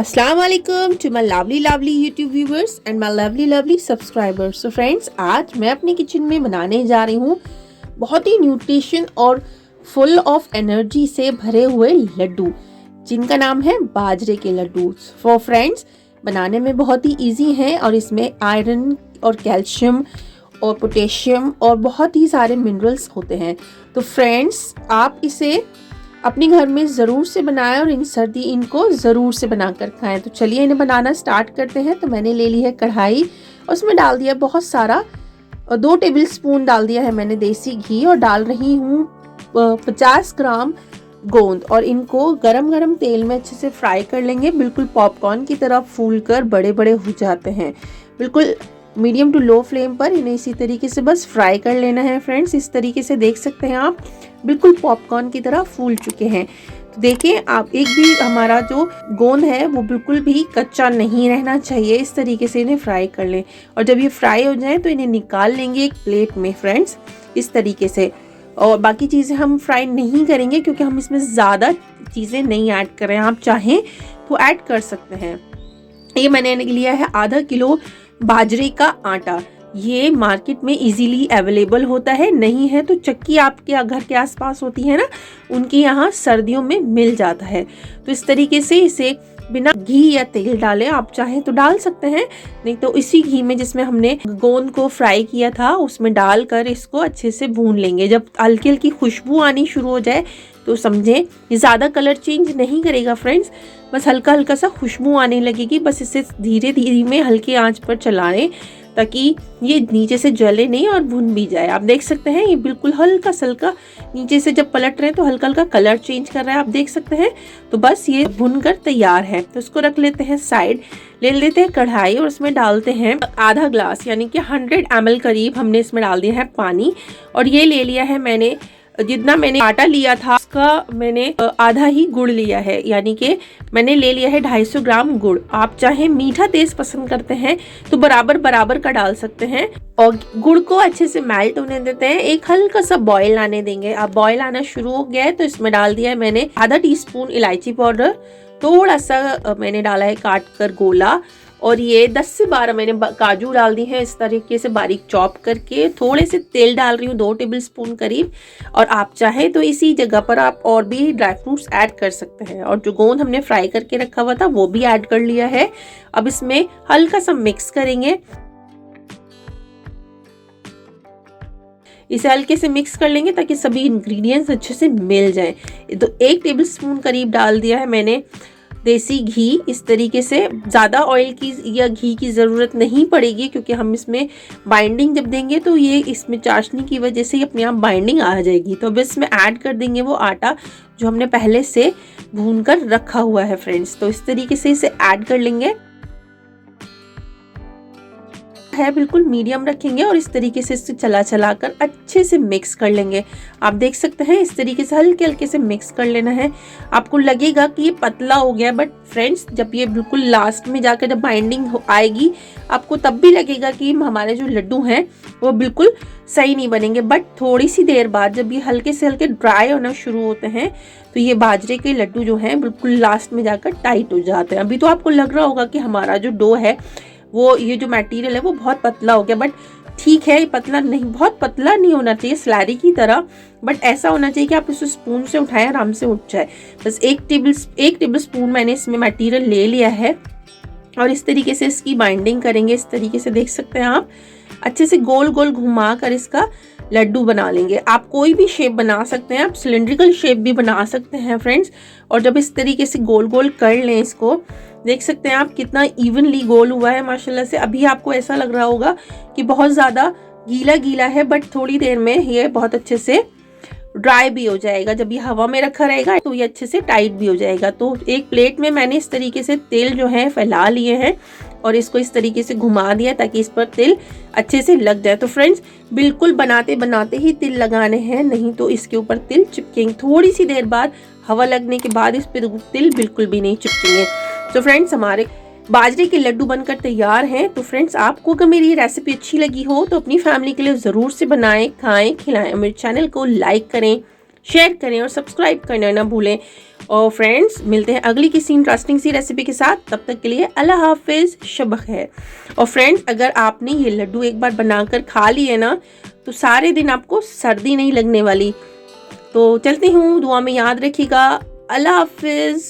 Assalamualaikum to my lovely YouTube viewers and my lovely subscribers. So friends, आज मैं अपने kitchen में बनाने जा रही हूँ बहुत ही न्यूट्रिशन और फुल ऑफ एनर्जी से भरे हुए लड्डू, जिनका नाम है बाजरे के लड्डू। फॉर फ्रेंड्स, बनाने में बहुत ही इजी हैं और इसमें आयरन और कैल्शियम और पोटेशियम और बहुत ही सारे मिनरल्स होते हैं। तो फ्रेंड्स, आप इसे अपने घर में ज़रूर से बनाएं और इन सर्दी इनको ज़रूर से बनाकर खाएं। तो चलिए इन्हें बनाना स्टार्ट करते हैं। तो मैंने ले ली है कढ़ाई और उसमें डाल दिया बहुत सारा 2 टेबल स्पून डाल दिया है मैंने देसी घी और डाल रही हूँ 50 ग्राम गोंद और इनको गरम तेल में अच्छे से फ्राई कर लेंगे। बिल्कुल पॉपकॉर्न की तरह फूल कर बड़े बड़े हो जाते हैं। बिल्कुल मीडियम टू लो फ्लेम पर इन्हें इसी तरीके से बस फ्राई कर लेना है। फ्रेंड्स, इस तरीके से देख सकते हैं आप बिल्कुल पॉपकॉर्न की तरह फूल चुके हैं। तो देखिए आप, एक भी हमारा जो गोंद है वो बिल्कुल भी कच्चा नहीं रहना चाहिए। इस तरीके से इन्हें फ्राई कर लें और जब ये फ्राई हो जाए तो इन्हें निकाल लेंगे एक प्लेट में। फ्रेंड्स, इस तरीके से, और बाकी चीज़ें हम फ्राई नहीं करेंगे क्योंकि हम इसमें ज़्यादा चीज़ें नहीं ऐड कर रहे हैं। आप चाहें तो ऐड कर सकते हैं। ये मैंने लिया है आधा किलो बाजरे का आटा। ये मार्केट में इजीली अवेलेबल होता है, नहीं है तो चक्की आपके घर के आसपास होती है ना, उनके यहाँ सर्दियों में मिल जाता है। तो इस तरीके से इसे बिना घी या तेल डाले आप चाहें तो डाल सकते हैं, नहीं तो इसी घी में जिसमें हमने गोंद को फ्राई किया था उसमें डालकर इसको अच्छे से भून लेंगे। जब हल्की हल्की खुशबू आनी शुरू हो जाए तो समझें ये ज़्यादा कलर चेंज नहीं करेगा फ्रेंड्स, बस हल्का हल्का सा खुशबू आने लगेगी। बस इसे धीरे धीरे में हल्की आंच पर चलाएं ताकि ये नीचे से जले नहीं और भुन भी जाए। आप देख सकते हैं ये बिल्कुल हल्का सल्का नीचे से जब पलट रहे हैं तो हल्का हल्का कलर चेंज कर रहा है, आप देख सकते हैं। तो बस ये भुन कर तैयार है। तो इसको रख लेते हैं साइड। ले लेते हैं कढ़ाई और उसमें डालते हैं आधा ग्लास यानी कि 100 ml करीब हमने इसमें डाल दिया है पानी। और ये ले लिया है मैंने, जितना मैंने आटा लिया था उसका मैंने आधा ही गुड़ लिया है, यानी कि मैंने ले लिया है 250 ग्राम गुड़। आप चाहे मीठा तेज पसंद करते हैं तो बराबर का डाल सकते हैं। और गुड़ को अच्छे से मेल्ट होने देते हैं, एक हल्का सा बॉईल आने देंगे। अब बॉईल आना शुरू हो गया है तो इसमें डाल दिया है मैंने आधा टीस्पून इलायची पाउडर, थोड़ा सा मैंने डाला है काट कर गोला, और ये 10 से 12 मैंने काजू डाल दी है इस तरीके से बारीक चॉप करके। थोड़े से तेल डाल रही हूँ 2 टेबल स्पून करीब, और आप चाहें तो इसी जगह पर आप और भी ड्राई फ्रूट्स ऐड कर सकते हैं। और जो गोंद हमने फ्राई करके रखा हुआ था वो भी ऐड कर लिया है। अब इसमें हल्का सा मिक्स करेंगे, इसे हल्के से मिक्स कर लेंगे ताकि सभी इंग्रेडिएंट्स अच्छे से मिल जाएं। तो 1 टेबल स्पून करीब डाल दिया है मैंने देसी घी। इस तरीके से ज़्यादा ऑयल की या घी की ज़रूरत नहीं पड़ेगी क्योंकि हम इसमें बाइंडिंग जब देंगे तो ये इसमें चाशनी की वजह से ही अपने आप बाइंडिंग आ जाएगी। तो अब इसमें ऐड कर देंगे वो आटा जो हमने पहले से भून कर रखा हुआ है। फ्रेंड्स, तो इस तरीके से इसे ऐड कर लेंगे है, बिल्कुल मीडियम रखेंगे और इस तरीके से इसे चला कर अच्छे से मिक्स कर लेंगे। आप देख सकते हैं इस तरीके से हल्के से मिक्स कर लेना है। आपको लगेगा कि ये पतला हो गया, बट फ्रेंड्स जब ये बिल्कुल लास्ट में जाकर जब बाइंडिंग आएगी आपको तब भी लगेगा कि हमारे जो लड्डू हैं वो बिल्कुल सही नहीं बनेंगे। बट थोड़ी सी देर बाद जब ये हल्के से हल्के ड्राई होना शुरू होते हैं तो ये बाजरे के लड्डू जो हैं बिल्कुल लास्ट में जाकर टाइट हो जाते हैं। अभी तो आपको लग रहा होगा कि हमारा जो डो है वो, ये जो मटेरियल है वो बहुत पतला हो गया, बट ठीक है, ये पतला नहीं, बहुत पतला नहीं होना चाहिए स्लैरी की तरह, बट ऐसा होना चाहिए कि आप इसे स्पून से उठाएं आराम से उठ जाए। बस 1 टेबल स्पून मैंने इसमें मटेरियल ले लिया है और इस तरीके से इसकी बाइंडिंग करेंगे। इस तरीके से देख सकते हैं आप, अच्छे से गोल गोल घुमा कर इसका लड्डू बना लेंगे। आप कोई भी शेप बना सकते हैं, आप सिलेंड्रिकल शेप भी बना सकते हैं फ्रेंड्स। और जब इस तरीके से गोल गोल कर लें इसको, देख सकते हैं आप कितना इवनली गोल हुआ है माशाल्लाह से। अभी आपको ऐसा लग रहा होगा कि बहुत ज़्यादा गीला है, बट थोड़ी देर में ये बहुत अच्छे से ड्राई भी हो जाएगा। जब ये हवा में रखा रहेगा तो ये अच्छे से टाइट भी हो जाएगा। तो एक प्लेट में मैंने इस तरीके से तेल जो है फैला लिए हैं और इसको इस तरीके से घुमा दिया ताकि इस पर तिल अच्छे से लग जाए। तो फ्रेंड्स, बिल्कुल बनाते ही तिल लगाने हैं, नहीं तो इसके ऊपर तिल चिपकेंगे। थोड़ी सी देर बाद हवा लगने के बाद इस पर तिल बिल्कुल भी नहीं चिपकेंगे। तो फ्रेंड्स, हमारे बाजरे के लड्डू बनकर तैयार हैं। तो फ्रेंड्स, आपको अगर मेरी रेसिपी अच्छी लगी हो तो अपनी फैमिली के लिए ज़रूर से बनाएं, खाएं, खिलाएं। मेरे चैनल को लाइक करें, शेयर करें और सब्सक्राइब करना ना भूलें। और फ्रेंड्स मिलते हैं अगली किसी इंटरेस्टिंग सी रेसिपी के साथ। तब तक के लिए अल्लाह हाफिज़, शब खैर। और फ्रेंड्स अगर आपने ये लड्डू एक बार बनाकर खा लिए ना तो सारे दिन आपको सर्दी नहीं लगने वाली। तो चलती हूँ, दुआ में याद रखिएगा। अल्लाह हाफिज़।